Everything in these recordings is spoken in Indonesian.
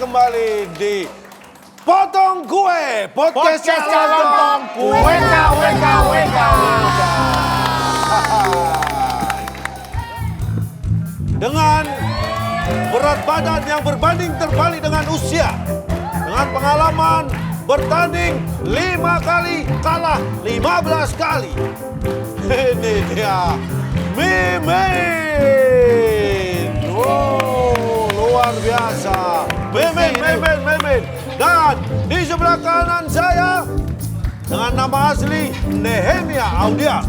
kembali di Potong Kue, podcast Potong Kue. Dengan berat badan yang berbanding terbalik dengan usia, dengan pengalaman bertanding 5 kali, kalah 15 kali. Ini dia Mimin. Wow, luar biasa. Mimin. Dan di sebelah kanan saya dengan nama asli Nehemia Audia.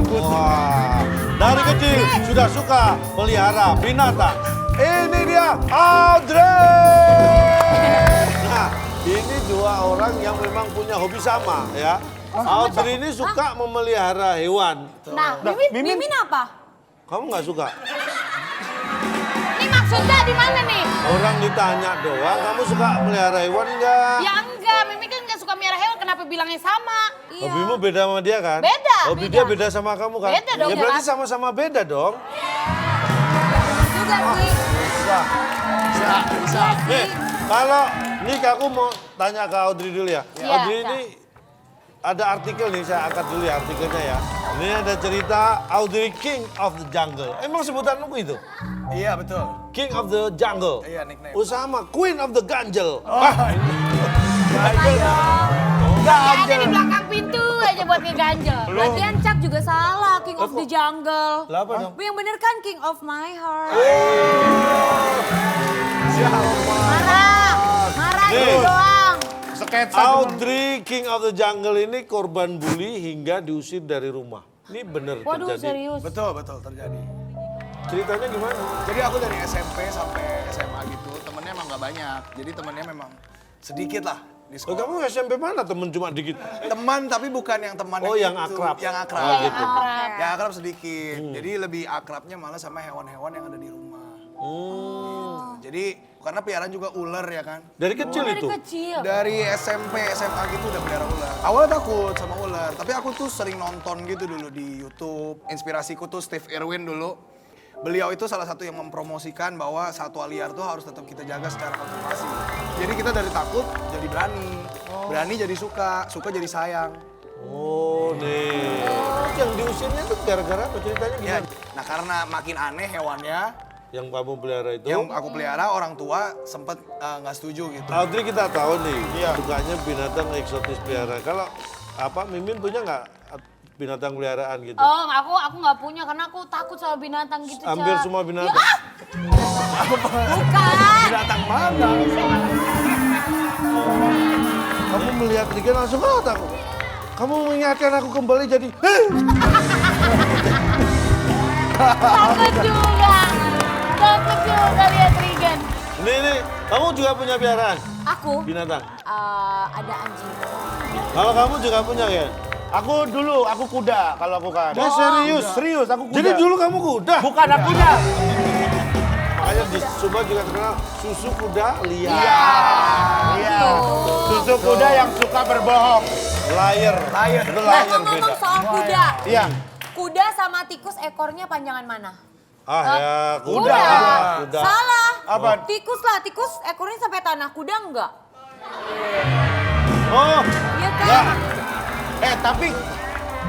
Wah, dari kecil sudah suka pelihara binatang. Ini dia Audrey. Nah, ini dua orang yang memang punya hobi sama ya. Audrey ini suka memelihara hewan. Nah, Mimin apa? Kamu nggak suka? Ini maksudnya di mana nih? Orang ditanya doang, kamu suka melihara hewan nggak? Ya enggak, Mimin kan nggak suka miara hewan, kenapa bilangnya sama? Iya. Hobimu beda sama dia kan? Beda, Hobi beda. dia beda sama kamu kan? Beda dong, Ya berarti jelas. sama-sama beda dong. Juga sih. Bisa. Nih, kalau ini aku mau tanya ke Audrey dulu ya. Iya, Audrey iya. ini ada artikel nih, saya angkat dulu ya artikelnya ya. Ini ada cerita Audrey King of the Jungle. Emang sebutanmu itu? Iya betul. King of the Jungle. Iya nickname. Usama Queen of the Ganjel. Ada di belakang pintu aja buat ngeganjel. Lagian Cak juga salah, King of the Jungle. Lah apa dong? Yang bener kan King of my heart. Siapa? Marah Nih. itu doang. Sketsa Audrey King of the Jungle ini korban bully hingga diusir dari rumah. Ini bener Waduh terjadi. serius. Betul terjadi. Ceritanya gimana? Jadi aku dari SMP sampai SMA gitu, temennya emang gak banyak. Jadi temennya memang sedikit lah di Oh, sekolah. kamu SMP mana temen cuma dikit? Teman tapi bukan yang teman Oh, yang itu. akrab. Yang akrab. Oh, gitu. Yang akrab sedikit. Jadi lebih akrabnya malah sama hewan-hewan yang ada di rumah. Jadi karena piaraan juga ular ya kan. Dari kecil Dari itu? kecil. Dari SMP, SMA gitu udah pelihara ular. Awalnya takut sama ular, tapi aku tuh sering nonton gitu dulu di YouTube. Inspirasiku tuh Steve Irwin dulu. Beliau itu salah satu yang mempromosikan bahwa satwa liar tuh harus tetap kita jaga secara konservasi. Jadi kita dari takut jadi berani, berani jadi suka jadi sayang. Oh, nih. Terus yang diusirnya tuh gara-gara apa ceritanya Ya, gimana? nah karena makin aneh hewannya, Yang kamu pelihara itu? yang aku pelihara orang tua sempet nggak setuju gitu. Audrey kita tahu nih, sukanya binatang eksotis pelihara. Kalau apa, Mimin punya nggak binatang peliharaan gitu? Oh, aku nggak punya karena aku takut sama binatang gitu, Cak. Hampir semua binatang. Ya, bukan. Binatang mana? Kamu melihat dikit langsung takut. Kamu mengingatkan aku kembali jadi, Takut juga. Takut juga lihat Regan. Ini, kamu juga punya peliharaan Aku binatang? ada anjing. Kalau kamu juga punya ya? Aku kuda kalau aku kan. Serius aku kuda. Jadi dulu kamu kuda? Bukan akunya. Makanya di Sumba juga terkenal susu kuda liar. Iya. Susu kuda yang suka berbohong. Liar. Itu Nah, liar ngomong beda. soal kuda. Iya. Kuda sama tikus ekornya panjangan mana? Ah ya, kuda. Kuda. Kuda. Salah. Apa? Tikus lah, tikus ekornya sampai tanah. Kuda enggak. Oh, Iya kan? Tapi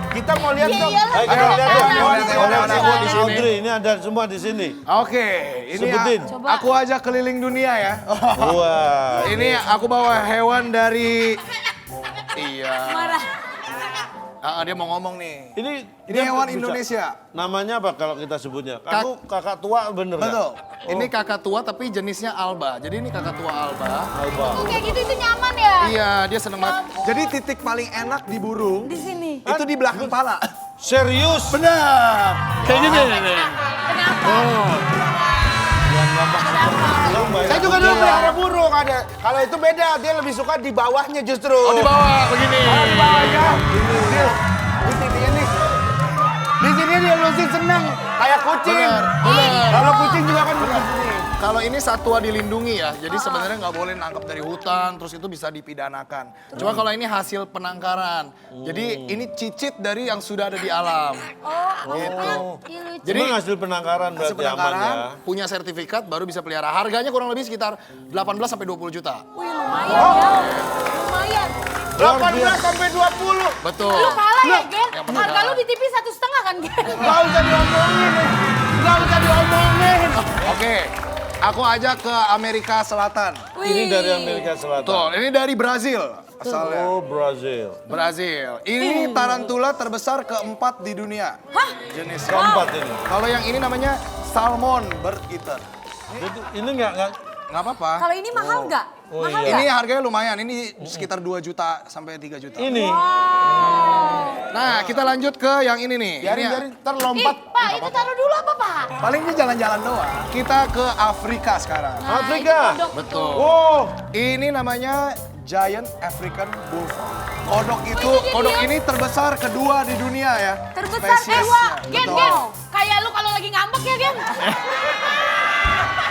kita mau lihat Iya, dong. iyalah. ayo kita lihat Ayo, dong. hewan-hewan aku di sini. Audrey, ini ada semua di sini. Oke, ini Sebutin. Coba. aku ajak keliling dunia ya. Wah. Ini aku bawa hewan dari Iya. Marah. Dia mau ngomong nih. Ini Ini hewan bisa- Indonesia. Namanya apa kalau kita sebutnya? Kamu kakak tua bener nggak? Betul. Oh. Ini kakak tua tapi jenisnya alba. Jadi ini kakak tua alba. Alba. Oh, kayak gitu itu nyaman ya? Iya, dia seneng banget. Jadi titik paling enak di burung Di sini. itu di belakang kepala. Serius? Benar. Kayak gini nih. Kenapa? Saya juga dulu pelihara burung ada. Kalau itu beda, dia lebih suka di bawahnya justru. Oh, di bawah begini. Di bawahnya. Di titiknya nih. Di sini dia lusin seneng kayak kucing. Benar. Iya. Kalau kucing juga kan begini. Kalau ini satwa dilindungi ya, jadi sebenarnya nggak boleh nangkap dari hutan, terus itu bisa dipidanakan. Cuma kalau ini hasil penangkaran, jadi ini cicit dari yang sudah ada di alam. Gitu. Jadi Jadi Cuma hasil penangkaran hasil berarti aman penangkaran, ya. punya sertifikat baru bisa pelihara. Harganya kurang lebih sekitar 18 sampai 20 juta. wih lumayan ya. Lumayan. 18 sampai 20. Betul. Lu kalah ya, Gen? Yang penting Harga lu kalah. di TV 1,5 kan, Gen? Gak usah diomongin. Gak usah diomongin. Oke, aku ajak ke Amerika Selatan. Ini dari Amerika Selatan. Betul, ini dari Brazil asalnya. Oh, Brazil. Brazil. Ini tarantula terbesar keempat di dunia. Hah? Jenis Keempat ini. Kalau yang ini namanya salmon bird eater. Jadi ini nggak Nggak apa-apa. Kalau ini mahal nggak? Oh, Mahal iya. Ini nggak? harganya lumayan. Ini sekitar 2 juta sampai 3 juta. ini. Nah, kita lanjut ke yang ini nih. Biarin, Ini biarin. Ntar Ih, lompat. Pak, itu taruh dulu apa, Pak? paling ini jalan-jalan doang. Kita ke Afrika sekarang. Nah, Afrika. ini kodok Betul. itu. Oh, Ini namanya Giant African Bullfrog. Kodok itu, Oh, ini kodok dia. ini terbesar kedua di dunia ya. Terbesar spesiesnya. kedua. Gen, Betul. Gen. Kayak lu kalau lagi ngambek ya, Gen?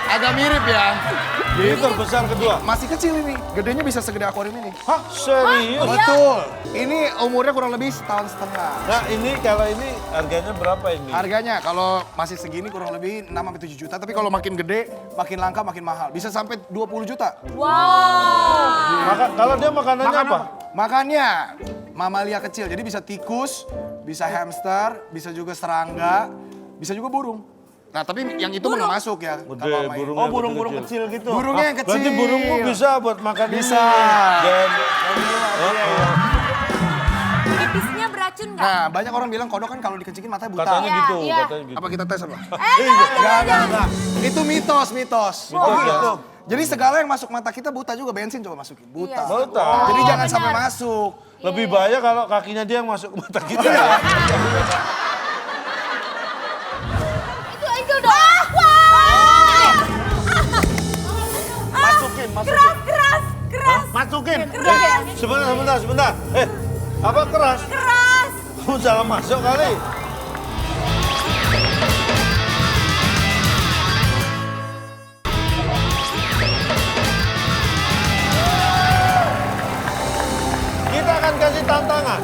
Agak mirip ya. ini terbesar kedua. Masih kecil ini, gedenya bisa segede akuarium ini. Hah, serius? Betul. Ini umurnya kurang lebih setahun setengah. Nah, ini kalau ini harganya berapa ini? Harganya kalau masih segini kurang lebih 6-7 juta, tapi kalau makin gede, makin langka, makin mahal. Bisa sampai 20 juta. Wow. Kalau dia makanannya apa? Makannya mamalia kecil, jadi bisa tikus, bisa hamster, bisa juga serangga, bisa juga burung. Nah, tapi yang itu nggak masuk ya. Gede, kapal main. burungnya Oh, burung-burung kecil gitu. Burungnya yang kecil. Berarti burungmu bisa buat makan Bisa. ini. Dan, Pipisnya beracun nggak? Nah, banyak orang bilang kodok kan kalau dikencingin matanya buta. katanya Iya, gitu, iya. katanya gitu. Apa kita tes apa? Jangan. Itu mitos, mitos. Mitos ya? Gitu. Jadi segala yang masuk mata kita buta juga, bensin coba masukin. Buta. Iya. Buta. Jadi jangan benar. sampai masuk. Lebih bahaya kalau kakinya dia yang masuk ke mata kita. ya. Itu dong. Wah. Masukin, masukin. Keras. Masukin. Sebentar. Apa keras? Keras. Kamu salah masuk kali. Kita akan kasih tantangan.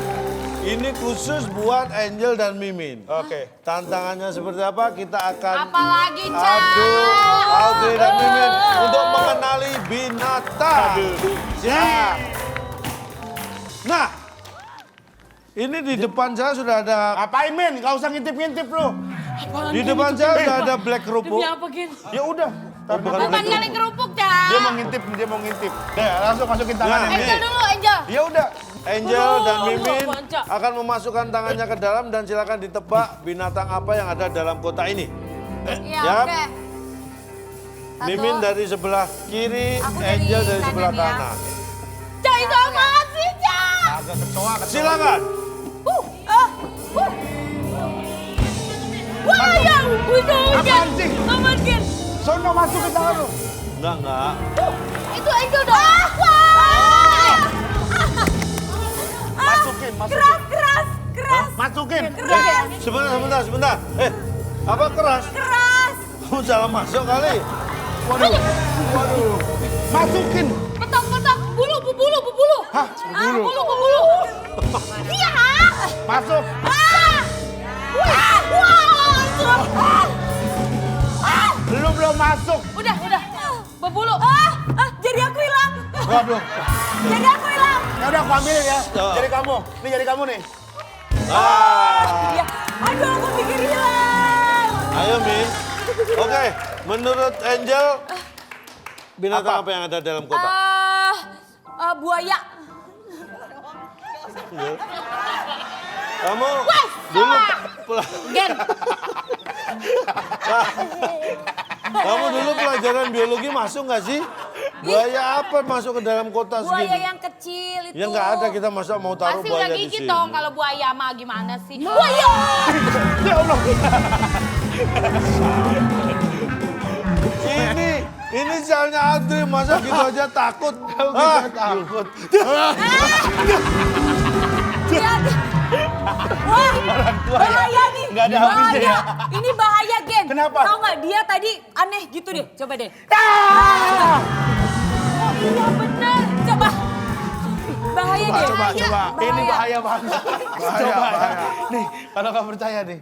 Ini khusus buat Angel dan Mimin. Oke. Tantangannya seperti apa? Kita akan Apalagi, Cak? adu Audrey dan Mimin untuk mengenali binatang. Siap. Nah, ini di depan saya sudah ada, Ngapain, Min? Gak usah ngintip-ngintip lu. di depan saya sudah ada black kerupuk. Demi apa, Gen? Ya udah. Ntar Bukan Bukan black kali kerupuk, Cak. dia mau ngintip, dia mau ngintip. Deh, langsung masukin tangannya. Nah, Angel dulu, Angel. Ya udah. Angel Aduh, dan aduh, Mimin Panca. akan memasukkan tangannya ke dalam dan silakan ditebak binatang apa yang ada dalam kotak ini. Iya, Siap? oke. Satu. Mimin dari sebelah kiri, Aku dari Angel dari kanan sebelah ya. kanan. Cak, itu apaan sih, Cak? Agak kecoa. Silakan. Wah, ya, bukan, Apaan sih? Aman, Gen. Sono masukin tangan lu. Enggak. Itu Angel dong. Wah. Masukin. Keras. Masukin. Sebentar. Apa keras? Keras. Kamu salah masuk kali. Masukin. Petok. Bulu. Hah? Bulu. Iya. Masuk. Lu belum masuk. Udah. Berbulu. Jadi aku hilang. Waduh. Jadi aku hilang. Ya udah aku ambilin ya. Oh. Jadi kamu. Ini jadi kamu nih. Ya. Aduh, aku pikir hilang. Ayo, Min. Oke, menurut Angel, binatang Apa? apa yang ada dalam kotak? Buaya. Kamu dulu Gen. kamu dulu pelajaran biologi masuk nggak sih? Buaya apa masuk ke dalam kotak Buaya segini? yang kecil itu. Ya nggak ada, kita masa mau taruh Pasti udah buaya di gigit sini. dong kalau buaya mah gimana sih? Buaya. Ya Allah. Ini soalnya Adri, masa gitu aja takut? Wah, orang tua Bahaya nih. Nggak ada habisnya bahaya. ya. Ini bahaya, Gen. Kenapa? Tahu nggak dia tadi aneh gitu deh. Coba deh. Ah! Oh iya bener. Coba. Bahaya deh. Coba. Ini bahaya banget. Bahaya, Coba. bahaya. Nih, kalau nggak percaya nih.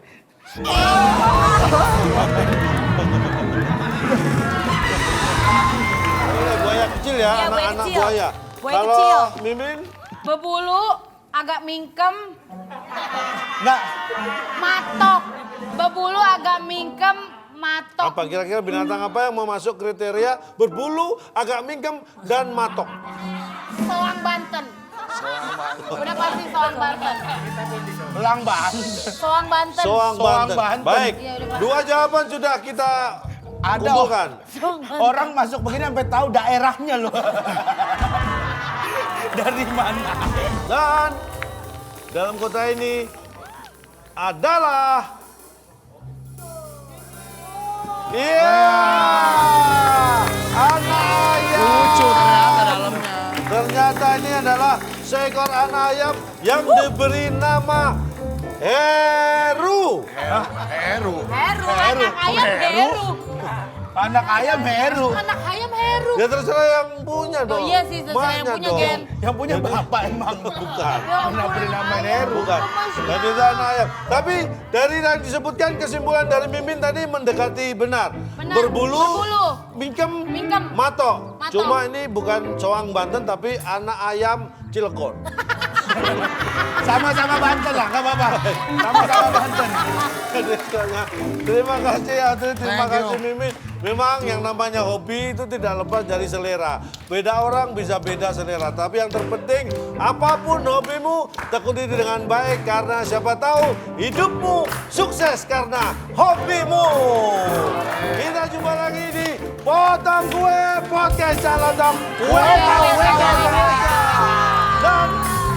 Ini buaya kecil ya, Iya, buaya anak-anak kecil. buaya. Buaya Kalau kecil. Mimin, Bebulu, agak mingkem, Nggak, matok. Bebulu agak mingkem, matok. apa kira-kira binatang apa yang mau masuk kriteria berbulu, agak mingkem, dan matok? Soang Banten. Udah pasti Soang Banten. belang banget. Soang Banten. Soang Soang Banten. Banten. Baik, Iya, udah pasti. dua jawaban sudah kita Ada kumpulkan. orang masuk begini sampai tahu daerahnya loh. Dari mana? Dan dalam kota ini adalah... Iya! Anak ayam! Lucu ternyata dalamnya. Ternyata ini adalah seekor anak ayam yang diberi nama Heru. Heru. Heru, anak ayam Heru. Anak ayam Heru. Anak ayam Heru. Ya terserah yang punya dong. iya sih, terserah yang Emaknya punya, dong. Gen. Yang punya bapak emang. Bukan. Pernah beri nama Heru. Bukan. Dan itu anak ayam. Tapi dari yang disebutkan kesimpulan dari Mimin tadi mendekati benar. Benar. Berbulu, Berbulu. mingkem, Mingkem. matok. Matok. Cuma ini bukan Soang Banten tapi anak ayam Cilegon. Sama-sama Banten lah, nggak apa-apa. Sama-sama Banten. Terima kasih Adri, terima Thank you. kasih Mimin. Memang yang namanya hobi itu tidak lepas dari selera. Beda orang bisa beda selera. Tapi yang terpenting apapun hobimu tekuni dengan baik. Karena siapa tahu hidupmu sukses karena hobimu. Kita jumpa lagi di Potong Kue Podcast Calon Kue. Dan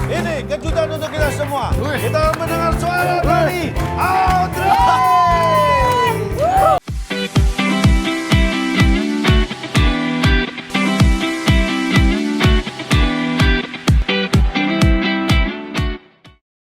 ini kejutan untuk kita semua. Kita mendengar suara dari